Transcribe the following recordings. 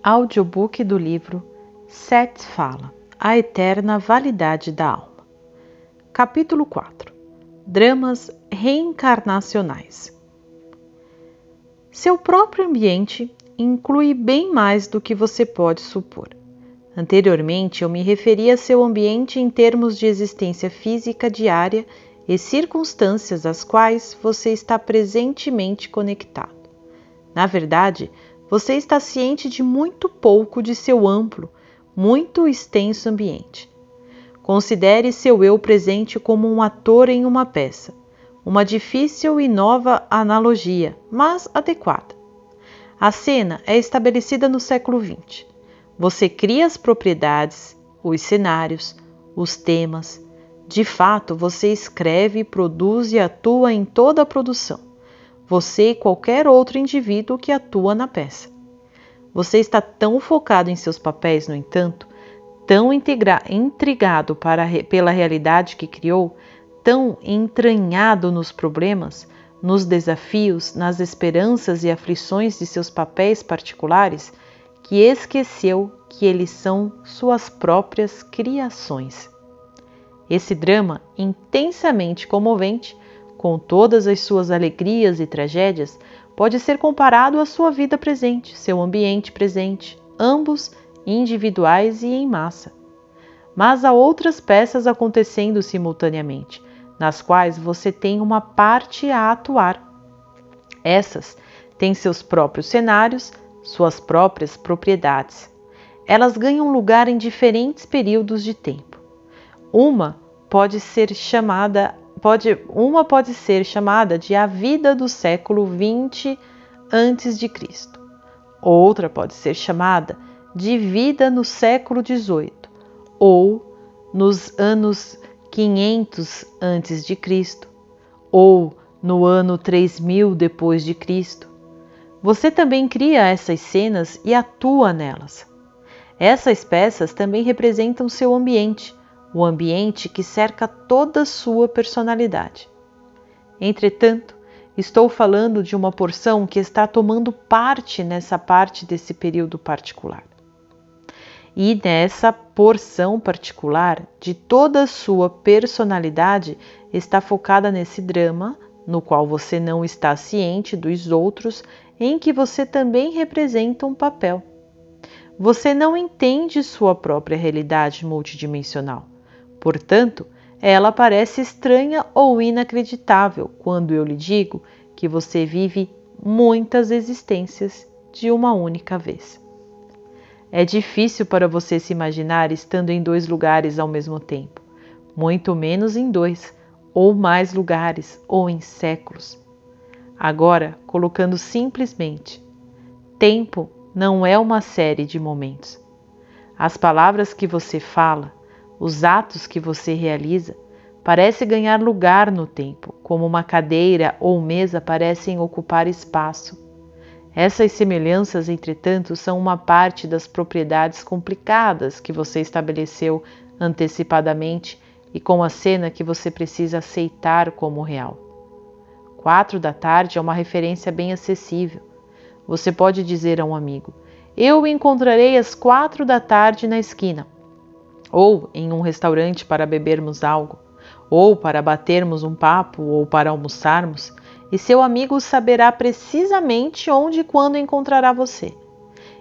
Audiobook do livro Seth fala, A Eterna Validade da Alma. Capítulo 4. Dramas reencarnacionais. Seu próprio ambiente inclui bem mais do que você pode supor. Anteriormente, eu me referi a seu ambiente em termos de existência física diária e circunstâncias às quais você está presentemente conectado. Na verdade, você está ciente de muito pouco de seu amplo, muito extenso ambiente. Considere seu eu presente como um ator em uma peça, uma difícil e nova analogia, mas adequada. A cena é estabelecida no século XX. Você cria as propriedades, os cenários, os temas. De fato, você escreve, produz e atua em toda a produção. Você e qualquer outro indivíduo que atua na peça. Você está tão focado em seus papéis, no entanto, tão intrigado pela realidade que criou, tão entranhado nos problemas, nos desafios, nas esperanças e aflições de seus papéis particulares, que esqueceu que eles são suas próprias criações. Esse drama intensamente comovente, com todas as suas alegrias e tragédias, pode ser comparado à sua vida presente, seu ambiente presente, ambos individuais e em massa. Mas há outras peças acontecendo simultaneamente, nas quais você tem uma parte a atuar. Essas têm seus próprios cenários, suas próprias propriedades. Elas ganham lugar em diferentes períodos de tempo. Uma pode ser chamada de a vida do século XX a.C. Outra pode ser chamada de vida no século XVIII ou nos anos 500 a.C. ou no ano 3000 depois de Cristo. Você também cria essas cenas e atua nelas. Essas peças também representam seu ambiente, o ambiente que cerca toda a sua personalidade. Entretanto, estou falando de uma porção que está tomando parte nessa parte desse período particular. E nessa porção particular de toda a sua personalidade está focada nesse drama, no qual você não está ciente dos outros, em que você também representa um papel. Você não entende sua própria realidade multidimensional. Portanto, ela parece estranha ou inacreditável quando eu lhe digo que você vive muitas existências de uma única vez. É difícil para você se imaginar estando em dois lugares ao mesmo tempo, muito menos em dois ou mais lugares ou em séculos. Agora, colocando simplesmente, tempo não é uma série de momentos. As palavras que você fala, os atos que você realiza, parecem ganhar lugar no tempo, como uma cadeira ou mesa parecem ocupar espaço. Essas semelhanças, entretanto, são uma parte das propriedades complicadas que você estabeleceu antecipadamente e com a cena que você precisa aceitar como real. 4 da tarde é uma referência bem acessível. Você pode dizer a um amigo: eu o encontrarei às 4 da tarde na esquina, ou em um restaurante para bebermos algo, ou para batermos um papo, ou para almoçarmos, e seu amigo saberá precisamente onde e quando encontrará você.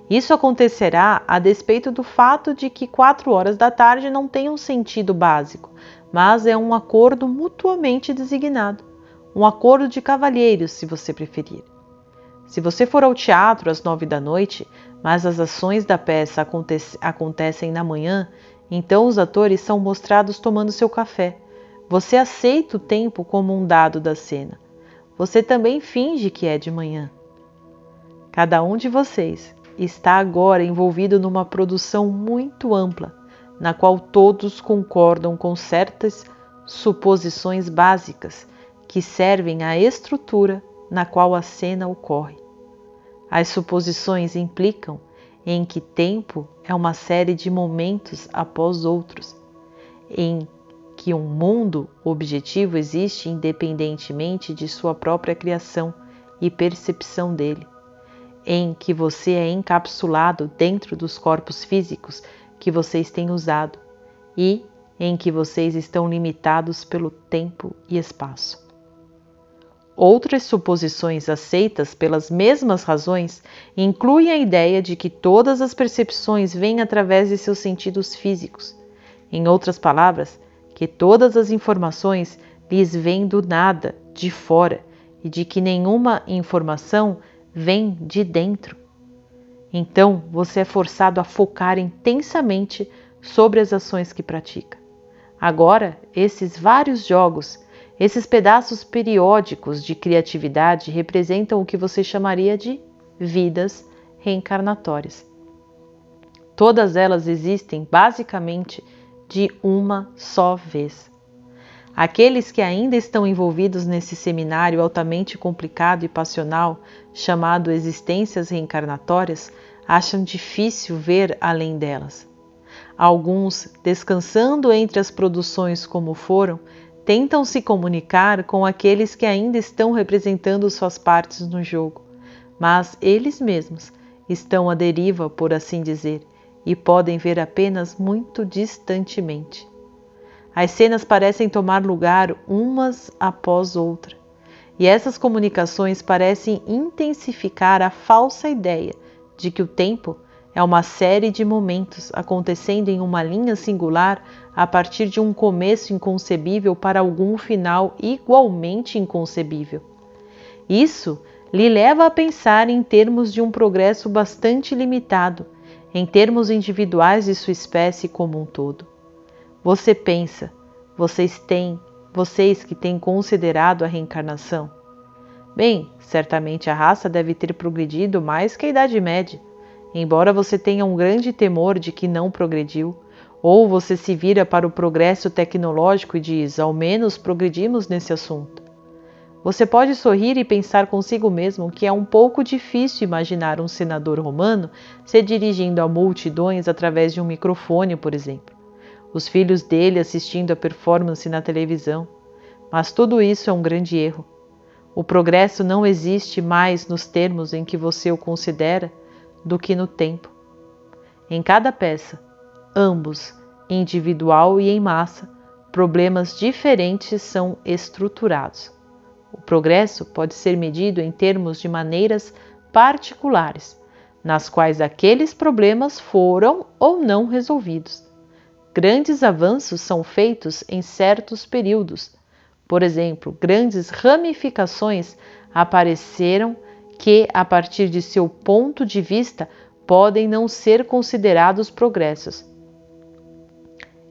Isso acontecerá a despeito do fato de que 4 horas da tarde não tem um sentido básico, mas é um acordo mutuamente designado, um acordo de cavalheiros, se você preferir. Se você for ao teatro às 9 da noite, mas as ações da peça acontecem na manhã, então os atores são mostrados tomando seu café. Você aceita o tempo como um dado da cena. Você também finge que é de manhã. Cada um de vocês está agora envolvido numa produção muito ampla, na qual todos concordam com certas suposições básicas que servem à estrutura na qual a cena ocorre. As suposições implicam em que tempo é uma série de momentos após outros, em que um mundo objetivo existe independentemente de sua própria criação e percepção dele, em que você é encapsulado dentro dos corpos físicos que vocês têm usado e em que vocês estão limitados pelo tempo e espaço. Outras suposições aceitas pelas mesmas razões incluem a ideia de que todas as percepções vêm através de seus sentidos físicos. Em outras palavras, que todas as informações lhes vêm do nada, de fora, e de que nenhuma informação vem de dentro. Então, você é forçado a focar intensamente sobre as ações que pratica. Agora, esses vários jogos, esses pedaços periódicos de criatividade representam o que você chamaria de vidas reencarnatórias. Todas elas existem basicamente de uma só vez. Aqueles que ainda estão envolvidos nesse seminário altamente complicado e passional, chamado existências reencarnatórias, acham difícil ver além delas. Alguns, descansando entre as produções como foram, tentam se comunicar com aqueles que ainda estão representando suas partes no jogo, mas eles mesmos estão à deriva, por assim dizer, e podem ver apenas muito distantemente. As cenas parecem tomar lugar umas após outra, e essas comunicações parecem intensificar a falsa ideia de que o tempo é uma série de momentos acontecendo em uma linha singular a partir de um começo inconcebível para algum final igualmente inconcebível. Isso lhe leva a pensar em termos de um progresso bastante limitado, em termos individuais de sua espécie como um todo. Você pensa, vocês que têm considerado a reencarnação? Bem, certamente a raça deve ter progredido mais que a Idade Média, embora você tenha um grande temor de que não progrediu, ou você se vira para o progresso tecnológico e diz, ao menos progredimos nesse assunto. Você pode sorrir e pensar consigo mesmo que é um pouco difícil imaginar um senador romano se dirigindo a multidões através de um microfone, por exemplo. Os filhos dele assistindo a performance na televisão. Mas tudo isso é um grande erro. O progresso não existe mais nos termos em que você o considera do que no tempo. Em cada peça, ambos, individual e em massa, problemas diferentes são estruturados. O progresso pode ser medido em termos de maneiras particulares, nas quais aqueles problemas foram ou não resolvidos. Grandes avanços são feitos em certos períodos. Por exemplo, grandes ramificações apareceram que, a partir de seu ponto de vista, podem não ser considerados progressos.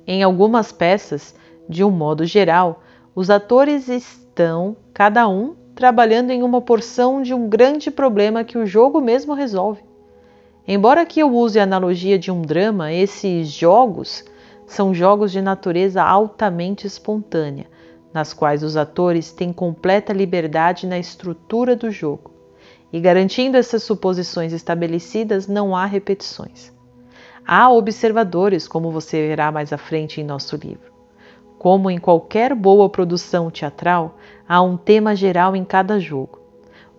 Em algumas peças, de um modo geral, os atores estão, cada um, trabalhando em uma porção de um grande problema que o jogo mesmo resolve. Embora aqui eu use a analogia de um drama, esses jogos são jogos de natureza altamente espontânea, nas quais os atores têm completa liberdade na estrutura do jogo. E garantindo essas suposições estabelecidas, não há repetições. Há observadores, como você verá mais à frente em nosso livro. Como em qualquer boa produção teatral, há um tema geral em cada jogo.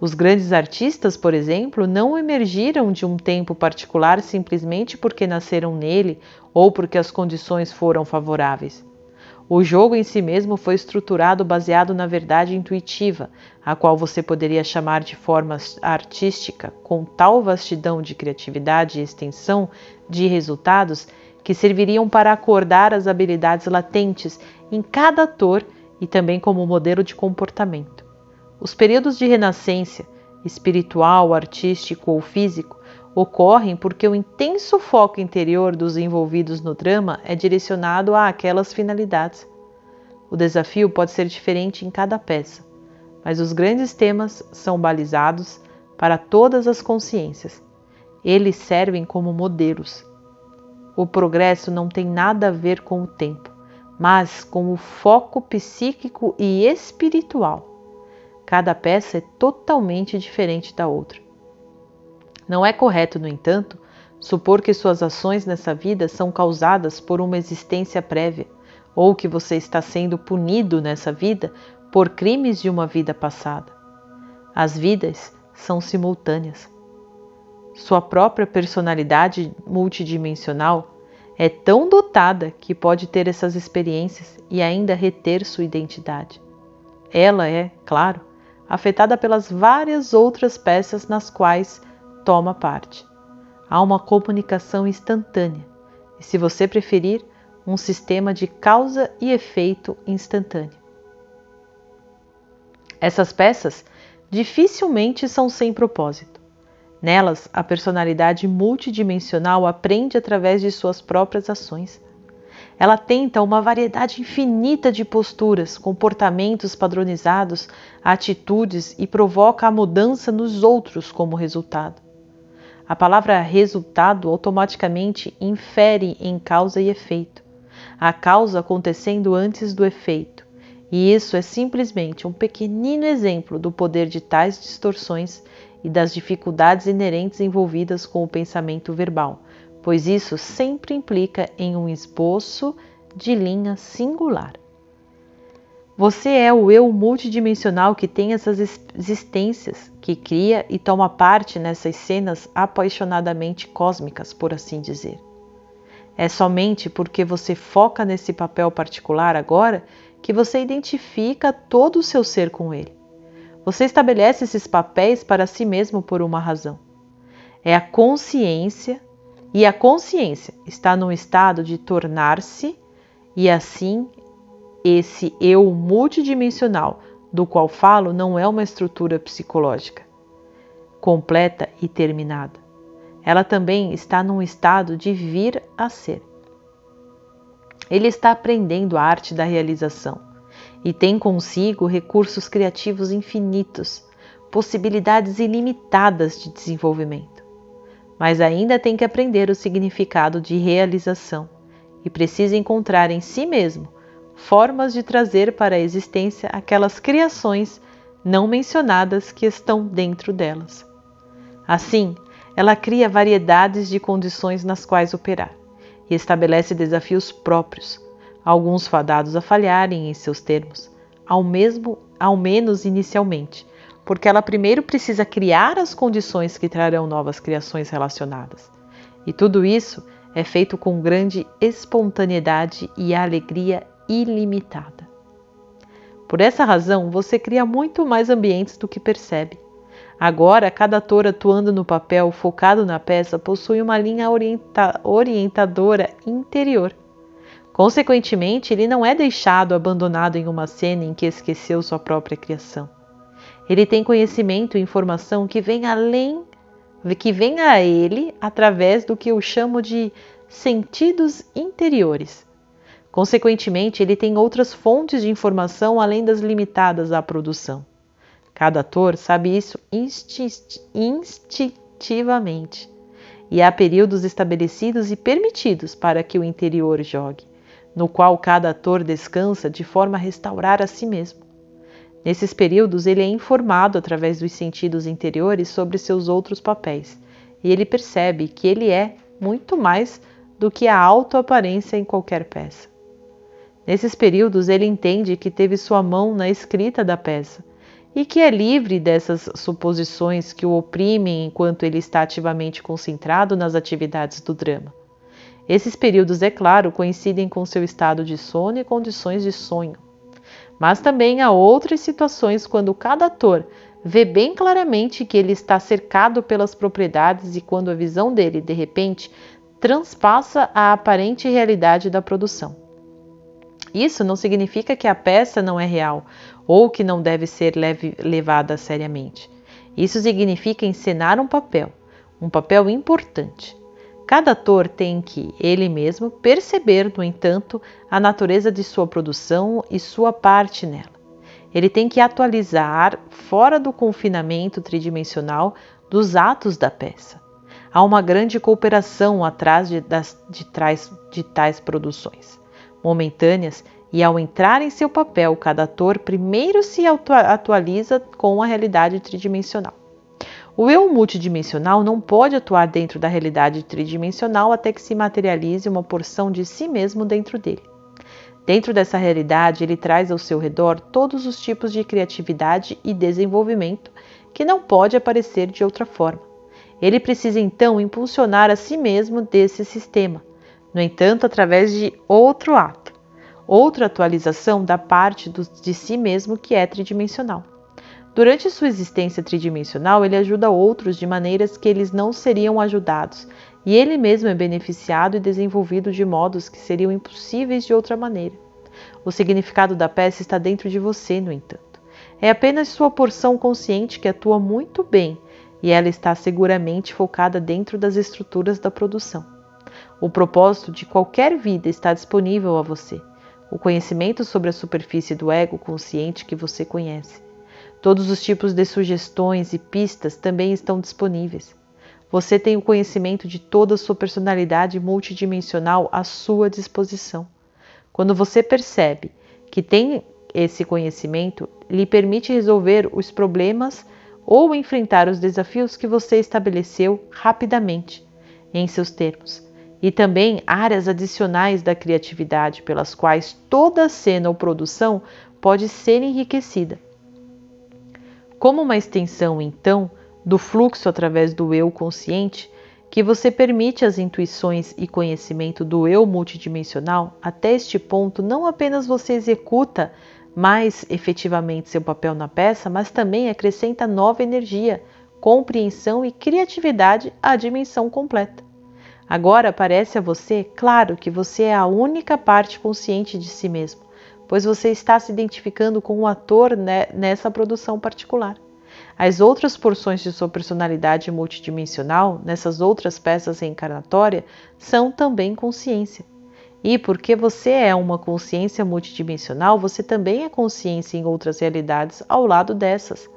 Os grandes artistas, por exemplo, não emergiram de um tempo particular simplesmente porque nasceram nele ou porque as condições foram favoráveis. O jogo em si mesmo foi estruturado baseado na verdade intuitiva, a qual você poderia chamar de forma artística, com tal vastidão de criatividade e extensão de resultados que serviriam para acordar as habilidades latentes em cada ator e também como modelo de comportamento. Os períodos de renascença, espiritual, artístico ou físico, ocorrem porque o intenso foco interior dos envolvidos no drama é direcionado a aquelas finalidades. O desafio pode ser diferente em cada peça, mas os grandes temas são balizados para todas as consciências. Eles servem como modelos. O progresso não tem nada a ver com o tempo, mas com o foco psíquico e espiritual. Cada peça é totalmente diferente da outra. Não é correto, no entanto, supor que suas ações nessa vida são causadas por uma existência prévia, ou que você está sendo punido nessa vida por crimes de uma vida passada. As vidas são simultâneas. Sua própria personalidade multidimensional é tão dotada que pode ter essas experiências e ainda reter sua identidade. Ela é, claro, afetada pelas várias outras peças nas quais toma parte. Há uma comunicação instantânea e, se você preferir, um sistema de causa e efeito instantâneo. Essas peças dificilmente são sem propósito. Nelas, a personalidade multidimensional aprende através de suas próprias ações. Ela tenta uma variedade infinita de posturas, comportamentos padronizados, atitudes e provoca a mudança nos outros como resultado. A palavra resultado automaticamente infere em causa e efeito, a causa acontecendo antes do efeito, e isso é simplesmente um pequenino exemplo do poder de tais distorções e das dificuldades inerentes envolvidas com o pensamento verbal, pois isso sempre implica em um esboço de linha singular. Você é o eu multidimensional que tem essas existências, que cria e toma parte nessas cenas apaixonadamente cósmicas, por assim dizer. É somente porque você foca nesse papel particular agora que você identifica todo o seu ser com ele. Você estabelece esses papéis para si mesmo por uma razão. É a consciência, e a consciência está num estado de tornar-se, e assim esse eu multidimensional do qual falo não é uma estrutura psicológica completa e terminada. Ela também está num estado de vir a ser. Ele está aprendendo a arte da realização e tem consigo recursos criativos infinitos, possibilidades ilimitadas de desenvolvimento. Mas ainda tem que aprender o significado de realização e precisa encontrar em si mesmo formas de trazer para a existência aquelas criações não mencionadas que estão dentro delas. Assim, ela cria variedades de condições nas quais operar e estabelece desafios próprios, alguns fadados a falharem em seus termos, ao menos inicialmente, porque ela primeiro precisa criar as condições que trarão novas criações relacionadas. E tudo isso é feito com grande espontaneidade e alegria ilimitada. Por essa razão, você cria muito mais ambientes do que percebe. Agora, cada ator atuando no papel focado na peça possui uma linha orientadora interior. Consequentemente, ele não é deixado abandonado em uma cena em que esqueceu sua própria criação. Ele tem conhecimento e informação que vem a ele através do que eu chamo de sentidos interiores. Consequentemente, ele tem outras fontes de informação além das limitadas à produção. Cada ator sabe isso instintivamente, e há períodos estabelecidos e permitidos para que o interior jogue, no qual cada ator descansa de forma a restaurar a si mesmo. Nesses períodos, ele é informado através dos sentidos interiores sobre seus outros papéis, e ele percebe que ele é muito mais do que a autoaparência em qualquer peça. Nesses períodos, ele entende que teve sua mão na escrita da peça e que é livre dessas suposições que o oprimem enquanto ele está ativamente concentrado nas atividades do drama. Esses períodos, é claro, coincidem com seu estado de sono e condições de sonho. Mas também há outras situações quando cada ator vê bem claramente que ele está cercado pelas propriedades e quando a visão dele, de repente, transpassa a aparente realidade da produção. Isso não significa que a peça não é real ou que não deve ser levada seriamente. Isso significa encenar um papel importante. Cada ator tem que, ele mesmo, perceber, no entanto, a natureza de sua produção e sua parte nela. Ele tem que atualizar, fora do confinamento tridimensional, dos atos da peça. Há uma grande cooperação atrás de tais produções momentâneas, e ao entrar em seu papel, cada ator primeiro se atualiza com a realidade tridimensional. O eu multidimensional não pode atuar dentro da realidade tridimensional até que se materialize uma porção de si mesmo dentro dele. Dentro dessa realidade, ele traz ao seu redor todos os tipos de criatividade e desenvolvimento que não pode aparecer de outra forma. Ele precisa então impulsionar a si mesmo desse sistema, no entanto, através de outro ato, outra atualização da parte de si mesmo que é tridimensional. Durante sua existência tridimensional, ele ajuda outros de maneiras que eles não seriam ajudados, e ele mesmo é beneficiado e desenvolvido de modos que seriam impossíveis de outra maneira. O significado da peça está dentro de você, no entanto. É apenas sua porção consciente que atua muito bem, e ela está seguramente focada dentro das estruturas da produção. O propósito de qualquer vida está disponível a você, o conhecimento sobre a superfície do ego consciente que você conhece. Todos os tipos de sugestões e pistas também estão disponíveis. Você tem o conhecimento de toda a sua personalidade multidimensional à sua disposição. Quando você percebe que tem esse conhecimento, lhe permite resolver os problemas ou enfrentar os desafios que você estabeleceu rapidamente, em seus termos, e também áreas adicionais da criatividade pelas quais toda a cena ou produção pode ser enriquecida. Como uma extensão, então, do fluxo através do eu consciente, que você permite as intuições e conhecimento do eu multidimensional, até este ponto não apenas você executa mais efetivamente seu papel na peça, mas também acrescenta nova energia, compreensão e criatividade à dimensão completa. Agora parece a você claro que você é a única parte consciente de si mesmo, pois você está se identificando com o ator nessa produção particular. As outras porções de sua personalidade multidimensional, nessas outras peças reencarnatórias, são também consciência. E porque você é uma consciência multidimensional, você também é consciência em outras realidades ao lado dessas.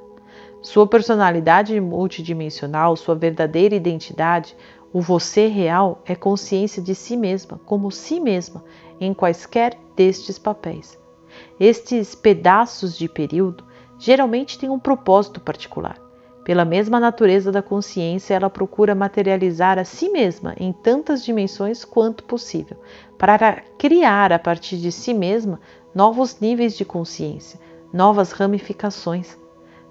Sua personalidade multidimensional, sua verdadeira identidade, o você real, é consciência de si mesma, como si mesma, em quaisquer destes papéis. Estes pedaços de período geralmente têm um propósito particular. Pela mesma natureza da consciência, ela procura materializar a si mesma em tantas dimensões quanto possível, para criar a partir de si mesma novos níveis de consciência, novas ramificações.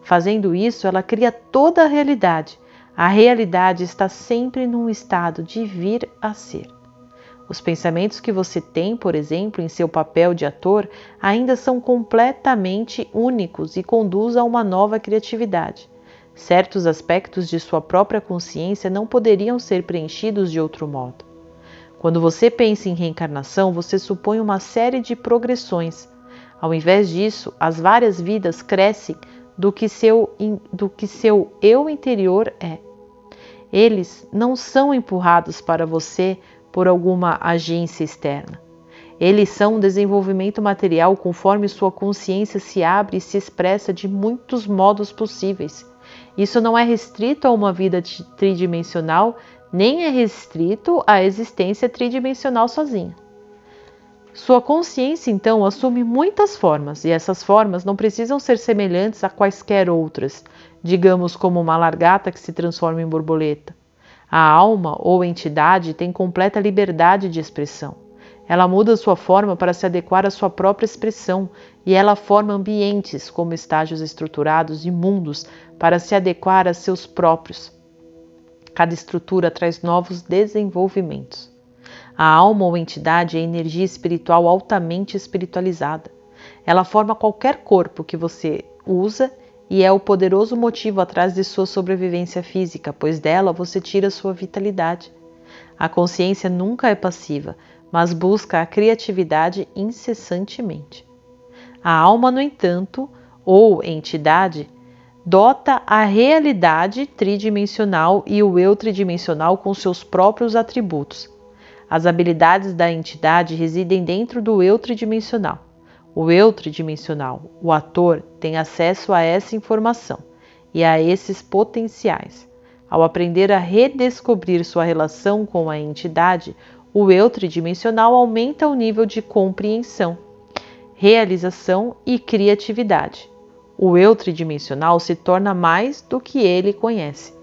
Fazendo isso, ela cria toda a realidade. A realidade está sempre num estado de vir a ser. Os pensamentos que você tem, por exemplo, em seu papel de ator, ainda são completamente únicos e conduzem a uma nova criatividade. Certos aspectos de sua própria consciência não poderiam ser preenchidos de outro modo. Quando você pensa em reencarnação, você supõe uma série de progressões. Ao invés disso, as várias vidas crescem do que seu eu interior é. Eles não são empurrados para você por alguma agência externa. Eles são um desenvolvimento material conforme sua consciência se abre e se expressa de muitos modos possíveis. Isso não é restrito a uma vida tridimensional, nem é restrito à existência tridimensional sozinha. Sua consciência, então, assume muitas formas, e essas formas não precisam ser semelhantes a quaisquer outras, digamos como uma lagarta que se transforma em borboleta. A alma ou entidade tem completa liberdade de expressão. Ela muda sua forma para se adequar à sua própria expressão, e ela forma ambientes como estágios estruturados e mundos para se adequar a seus próprios. Cada estrutura traz novos desenvolvimentos. A alma ou entidade é energia espiritual altamente espiritualizada. Ela forma qualquer corpo que você usa e é o poderoso motivo atrás de sua sobrevivência física, pois dela você tira sua vitalidade. A consciência nunca é passiva, mas busca a criatividade incessantemente. A alma, no entanto, ou entidade, dota a realidade tridimensional e o eu tridimensional com seus próprios atributos. As habilidades da entidade residem dentro do eu tridimensional. O eu tridimensional, o ator, tem acesso a essa informação e a esses potenciais. Ao aprender a redescobrir sua relação com a entidade, o eu tridimensional aumenta o nível de compreensão, realização e criatividade. O eu tridimensional se torna mais do que ele conhece.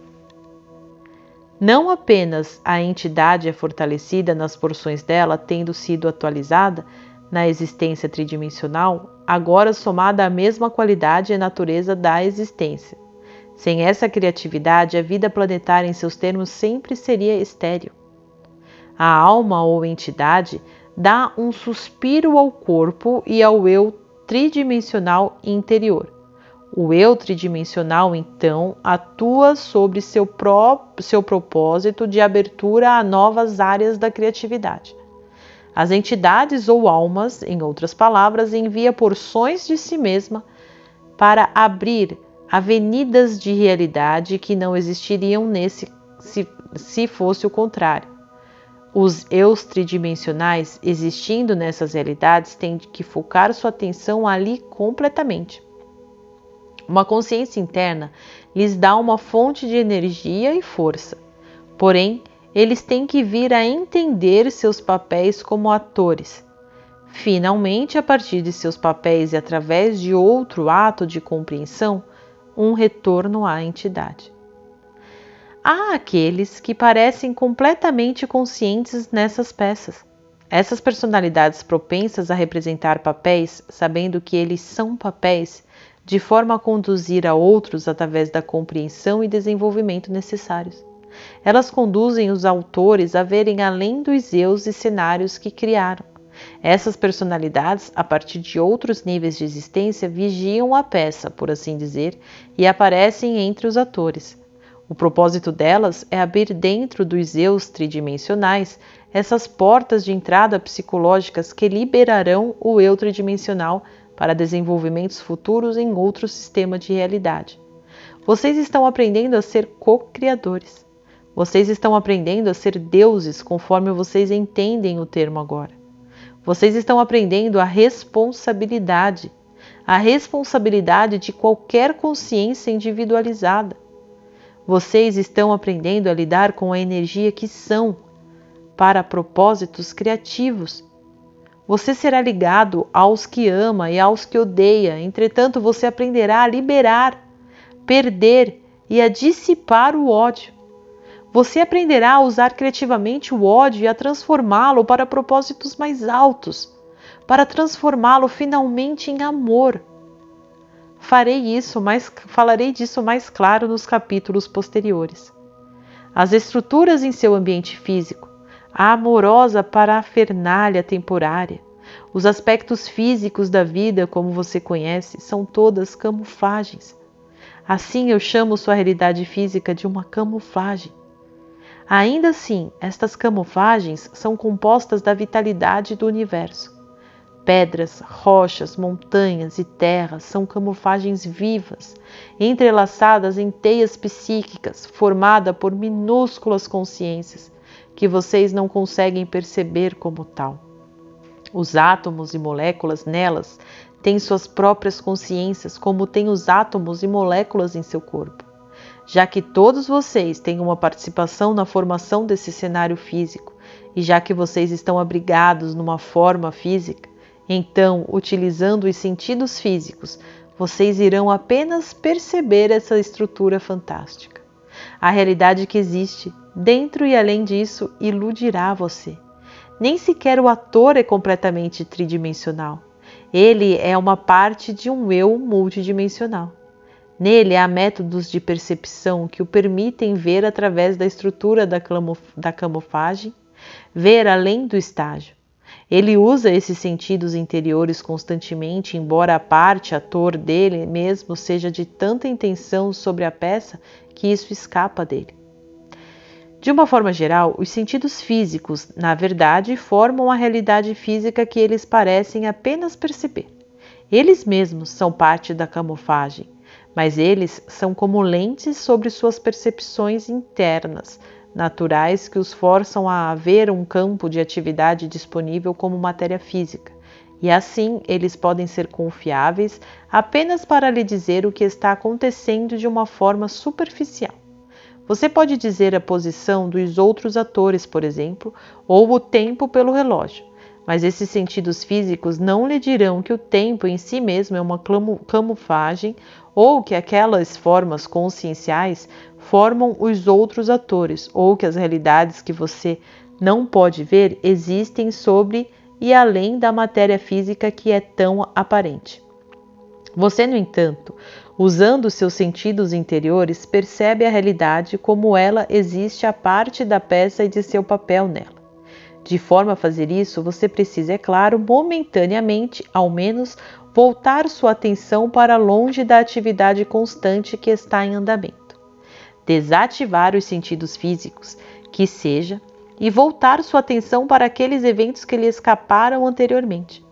Não apenas a entidade é fortalecida nas porções dela, tendo sido atualizada na existência tridimensional, agora somada à mesma qualidade e natureza da existência. Sem essa criatividade, a vida planetária em seus termos sempre seria estéril. A alma ou entidade dá um suspiro ao corpo e ao eu tridimensional interior. O eu tridimensional, então, atua sobre seu propósito de abertura a novas áreas da criatividade. As entidades ou almas, em outras palavras, envia porções de si mesma para abrir avenidas de realidade que não existiriam se fosse o contrário. Os eus tridimensionais existindo nessas realidades têm que focar sua atenção ali completamente. Uma consciência interna lhes dá uma fonte de energia e força. Porém, eles têm que vir a entender seus papéis como atores. Finalmente, a partir de seus papéis e através de outro ato de compreensão, um retorno à entidade. Há aqueles que parecem completamente conscientes nessas peças. Essas personalidades propensas a representar papéis, sabendo que eles são papéis, de forma a conduzir a outros através da compreensão e desenvolvimento necessários. Elas conduzem os autores a verem além dos eus e cenários que criaram. Essas personalidades, a partir de outros níveis de existência, vigiam a peça, por assim dizer, e aparecem entre os atores. O propósito delas é abrir dentro dos eus tridimensionais essas portas de entrada psicológicas que liberarão o eu tridimensional para desenvolvimentos futuros em outro sistema de realidade. Vocês estão aprendendo a ser co-criadores. Vocês estão aprendendo a ser deuses conforme vocês entendem o termo agora. Vocês estão aprendendo a responsabilidade de qualquer consciência individualizada. Vocês estão aprendendo a lidar com a energia que são para propósitos criativos. Você será ligado aos que ama e aos que odeia, entretanto você aprenderá a liberar, perder e a dissipar o ódio. Você aprenderá a usar criativamente o ódio e a transformá-lo para propósitos mais altos, para transformá-lo finalmente em amor. Falarei disso mais claro nos capítulos posteriores. As estruturas em seu ambiente físico, a amorosa parafernália temporária, os aspectos físicos da vida como você conhece, são todas camuflagens. Assim eu chamo sua realidade física de uma camuflagem. Ainda assim, estas camuflagens são compostas da vitalidade do universo. Pedras, rochas, montanhas e terras são camuflagens vivas, entrelaçadas em teias psíquicas, formadas por minúsculas consciências, que vocês não conseguem perceber como tal. Os átomos e moléculas nelas têm suas próprias consciências, como têm os átomos e moléculas em seu corpo. Já que todos vocês têm uma participação na formação desse cenário físico, e já que vocês estão abrigados numa forma física, então, utilizando os sentidos físicos, vocês irão apenas perceber essa estrutura fantástica. A realidade que existe, dentro e além disso, iludirá você. Nem sequer o ator é completamente tridimensional. Ele é uma parte de um eu multidimensional. Nele há métodos de percepção que o permitem ver através da estrutura da camuflagem, ver além do estágio. Ele usa esses sentidos interiores constantemente, embora a parte ator dele mesmo seja de tanta intenção sobre a peça que isso escapa dele. De uma forma geral, os sentidos físicos, na verdade, formam a realidade física que eles parecem apenas perceber. Eles mesmos são parte da camuflagem, mas eles são como lentes sobre suas percepções internas, naturais que os forçam a ver um campo de atividade disponível como matéria física, e assim eles podem ser confiáveis apenas para lhe dizer o que está acontecendo de uma forma superficial. Você pode dizer a posição dos outros atores, por exemplo, ou o tempo pelo relógio, mas esses sentidos físicos não lhe dirão que o tempo em si mesmo é uma camuflagem ou que aquelas formas conscienciais formam os outros atores, ou que as realidades que você não pode ver existem sobre e além da matéria física que é tão aparente. Você, no entanto, Usando seus sentidos interiores, percebe a realidade como ela existe a parte da peça e de seu papel nela. De forma a fazer isso, você precisa, é claro, momentaneamente, ao menos, voltar sua atenção para longe da atividade constante que está em andamento. Desativar os sentidos físicos, que seja, e voltar sua atenção para aqueles eventos que lhe escaparam anteriormente.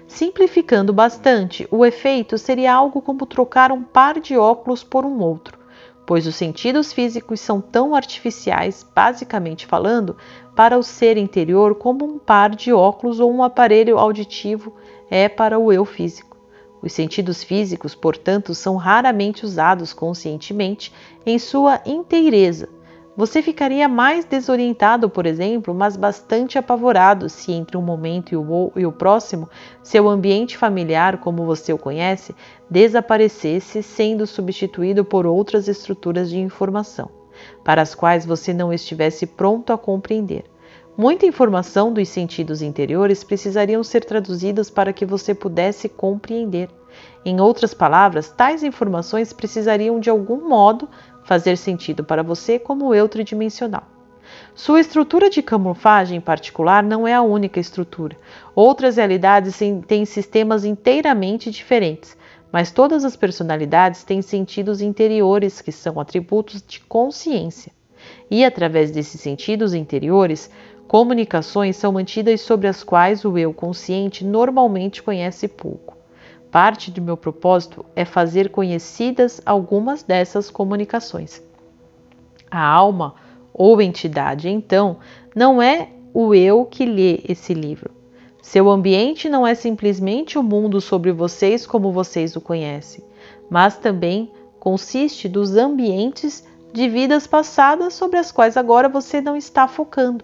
Simplificando bastante, o efeito seria algo como trocar um par de óculos por um outro, pois os sentidos físicos são tão artificiais, basicamente falando, para o ser interior como um par de óculos ou um aparelho auditivo é para o eu físico. Os sentidos físicos, portanto, são raramente usados conscientemente em sua inteireza. Você ficaria mais desorientado, por exemplo, mas bastante apavorado se entre um momento e o próximo, seu ambiente familiar, como você o conhece, desaparecesse, sendo substituído por outras estruturas de informação, para as quais você não estivesse pronto a compreender. Muita informação dos sentidos interiores precisariam ser traduzidas para que você pudesse compreender. Em outras palavras, tais informações precisariam de algum modo fazer sentido para você como eu tridimensional. Sua estrutura de camuflagem em particular não é a única estrutura. Outras realidades têm sistemas inteiramente diferentes, mas todas as personalidades têm sentidos interiores que são atributos de consciência. E através desses sentidos interiores, comunicações são mantidas sobre as quais o eu consciente normalmente conhece pouco. Parte do meu propósito é fazer conhecidas algumas dessas comunicações. A alma ou entidade, então, não é o eu que lê esse livro. Seu ambiente não é simplesmente o mundo sobre vocês como vocês o conhecem, mas também consiste dos ambientes de vidas passadas sobre as quais agora você não está focando.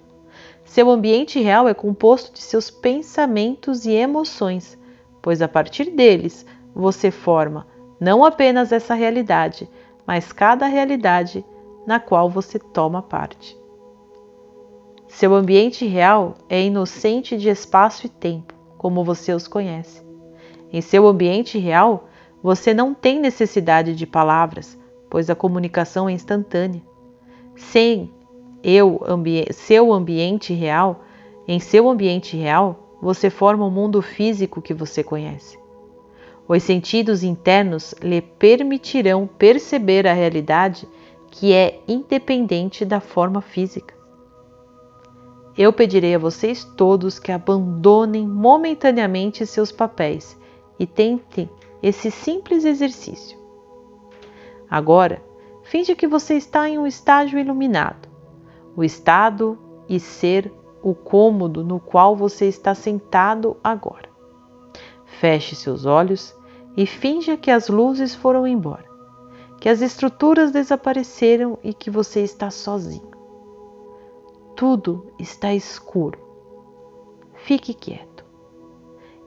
Seu ambiente real é composto de seus pensamentos e emoções, pois a partir deles você forma não apenas essa realidade, mas cada realidade na qual você toma parte. Seu ambiente real é inocente de espaço e tempo, como você os conhece. Em seu ambiente real, você não tem necessidade de palavras, pois a comunicação é instantânea. Em seu ambiente real, você forma o mundo físico que você conhece. Os sentidos internos lhe permitirão perceber a realidade que é independente da forma física. Eu pedirei a vocês todos que abandonem momentaneamente seus papéis e tentem esse simples exercício. Agora, finge que você está em um estágio iluminado, o estado e ser o cômodo no qual você está sentado agora. Feche seus olhos e finja que as luzes foram embora, que as estruturas desapareceram e que você está sozinho. Tudo está escuro. Fique quieto.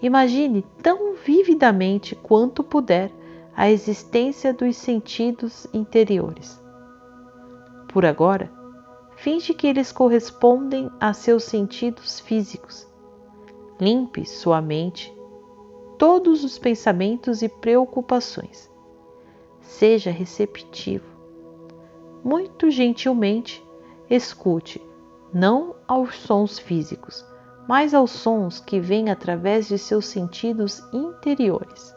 Imagine tão vividamente quanto puder a existência dos sentidos interiores. Por agora, finge que eles correspondem a seus sentidos físicos. Limpe sua mente, todos os pensamentos e preocupações. Seja receptivo. Muito gentilmente, escute não aos sons físicos, mas aos sons que vêm através de seus sentidos interiores.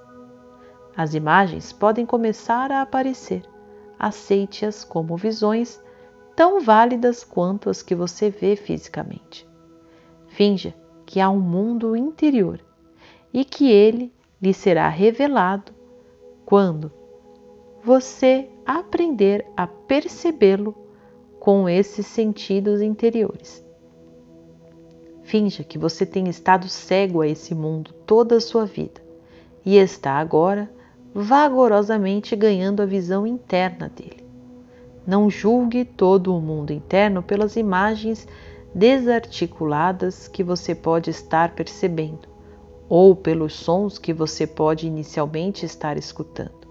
As imagens podem começar a aparecer. Aceite-as como visões tão válidas quanto as que você vê fisicamente. Finja que há um mundo interior e que ele lhe será revelado quando você aprender a percebê-lo com esses sentidos interiores. Finja que você tem estado cego a esse mundo toda a sua vida e está agora vagarosamente ganhando a visão interna dele. Não julgue todo o mundo interno pelas imagens desarticuladas que você pode estar percebendo ou pelos sons que você pode inicialmente estar escutando,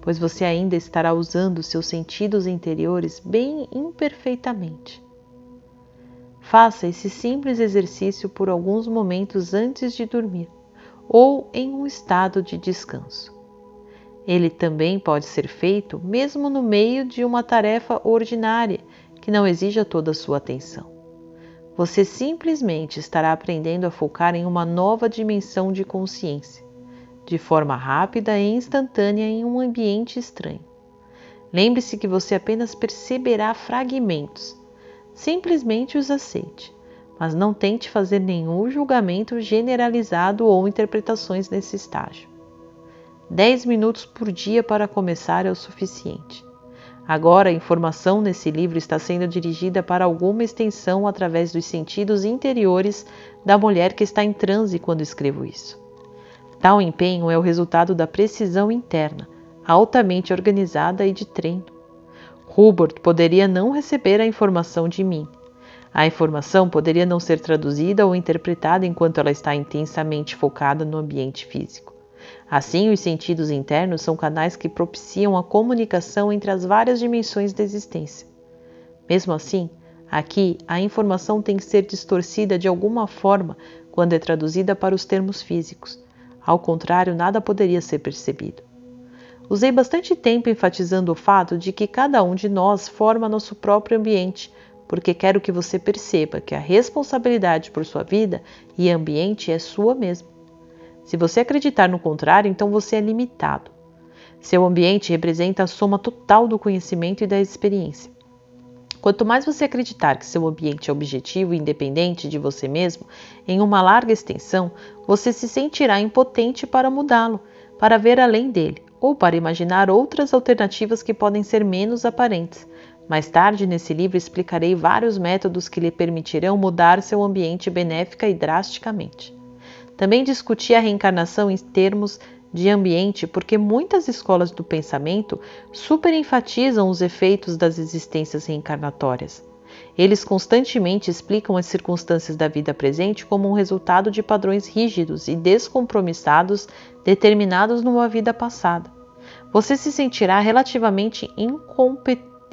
pois você ainda estará usando seus sentidos interiores bem imperfeitamente. Faça esse simples exercício por alguns momentos antes de dormir ou em um estado de descanso. Ele também pode ser feito mesmo no meio de uma tarefa ordinária que não exija toda a sua atenção. Você simplesmente estará aprendendo a focar em uma nova dimensão de consciência, de forma rápida e instantânea em um ambiente estranho. Lembre-se que você apenas perceberá fragmentos. Simplesmente os aceite, mas não tente fazer nenhum julgamento generalizado ou interpretações nesse estágio. 10 minutos por dia para começar é o suficiente. Agora, a informação nesse livro está sendo dirigida para alguma extensão através dos sentidos interiores da mulher que está em transe quando escrevo isso. Tal empenho é o resultado da precisão interna, altamente organizada e de treino. Hubert poderia não receber a informação de mim. A informação poderia não ser traduzida ou interpretada enquanto ela está intensamente focada no ambiente físico. Assim, os sentidos internos são canais que propiciam a comunicação entre as várias dimensões da existência. Mesmo assim, aqui a informação tem que ser distorcida de alguma forma quando é traduzida para os termos físicos. Ao contrário, nada poderia ser percebido. Usei bastante tempo enfatizando o fato de que cada um de nós forma nosso próprio ambiente, porque quero que você perceba que a responsabilidade por sua vida e ambiente é sua mesma. Se você acreditar no contrário, então você é limitado. Seu ambiente representa a soma total do conhecimento e da experiência. Quanto mais você acreditar que seu ambiente é objetivo e independente de você mesmo, em uma larga extensão, você se sentirá impotente para mudá-lo, para ver além dele, ou para imaginar outras alternativas que podem ser menos aparentes. Mais tarde, nesse livro, explicarei vários métodos que lhe permitirão mudar seu ambiente benéfica e drasticamente. Também discuti a reencarnação em termos de ambiente porque muitas escolas do pensamento superenfatizam os efeitos das existências reencarnatórias. Eles constantemente explicam as circunstâncias da vida presente como um resultado de padrões rígidos e descompromissados determinados numa vida passada. Você se sentirá relativamente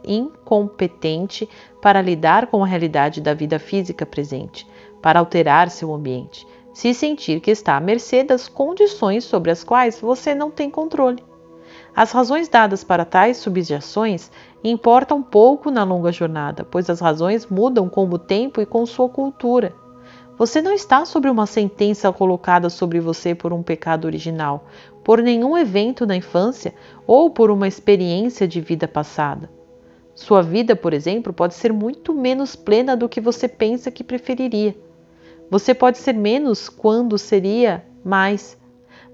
incompetente para lidar com a realidade da vida física presente, para alterar seu ambiente, se sentir que está à mercê das condições sobre as quais você não tem controle. As razões dadas para tais subjeções importam pouco na longa jornada, pois as razões mudam com o tempo e com sua cultura. Você não está sob uma sentença colocada sobre você por um pecado original, por nenhum evento na infância ou por uma experiência de vida passada. Sua vida, por exemplo, pode ser muito menos plena do que você pensa que preferiria. Você pode ser menos quando seria mais,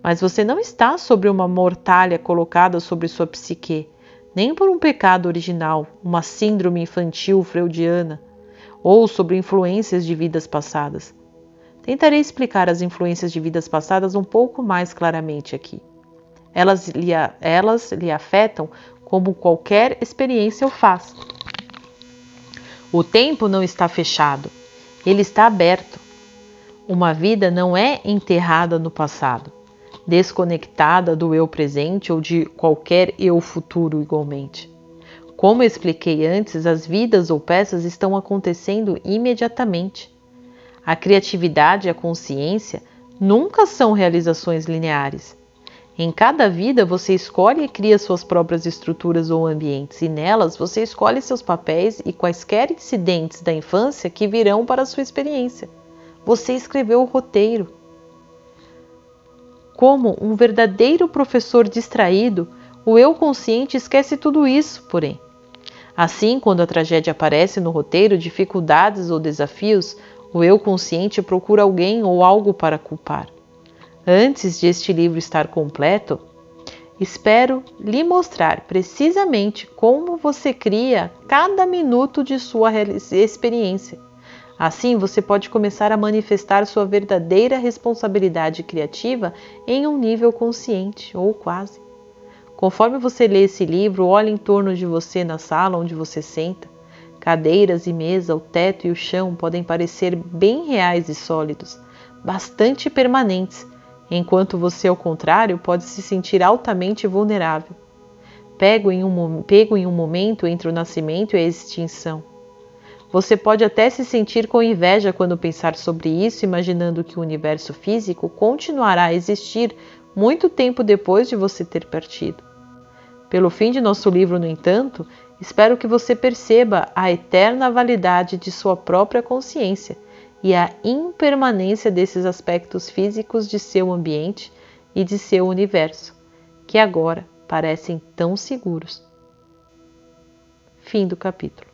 mas você não está sobre uma mortalha colocada sobre sua psique, nem por um pecado original, uma síndrome infantil freudiana, ou sobre influências de vidas passadas. Tentarei explicar as influências de vidas passadas um pouco mais claramente aqui. Elas lhe afetam como qualquer experiência o faz. O tempo não está fechado, ele está aberto. Uma vida não é enterrada no passado, desconectada do eu presente ou de qualquer eu futuro igualmente. Como expliquei antes, as vidas ou peças estão acontecendo imediatamente. A criatividade e a consciência nunca são realizações lineares. Em cada vida você escolhe e cria suas próprias estruturas ou ambientes, e nelas você escolhe seus papéis e quaisquer incidentes da infância que virão para a sua experiência. Você escreveu o roteiro. Como um verdadeiro professor distraído, o eu consciente esquece tudo isso, porém. Assim, quando a tragédia aparece no roteiro, dificuldades ou desafios, o eu consciente procura alguém ou algo para culpar. Antes de este livro estar completo, espero lhe mostrar precisamente como você cria cada minuto de sua experiência. Assim, você pode começar a manifestar sua verdadeira responsabilidade criativa em um nível consciente, ou quase. Conforme você lê esse livro, olhe em torno de você na sala onde você senta. Cadeiras e mesa, o teto e o chão podem parecer bem reais e sólidos, bastante permanentes, enquanto você, ao contrário, pode se sentir altamente vulnerável, pego em um momento entre o nascimento e a extinção. Você pode até se sentir com inveja quando pensar sobre isso, imaginando que o universo físico continuará a existir muito tempo depois de você ter partido. Pelo fim de nosso livro, no entanto, espero que você perceba a eterna validade de sua própria consciência e a impermanência desses aspectos físicos de seu ambiente e de seu universo, que agora parecem tão seguros. Fim do capítulo.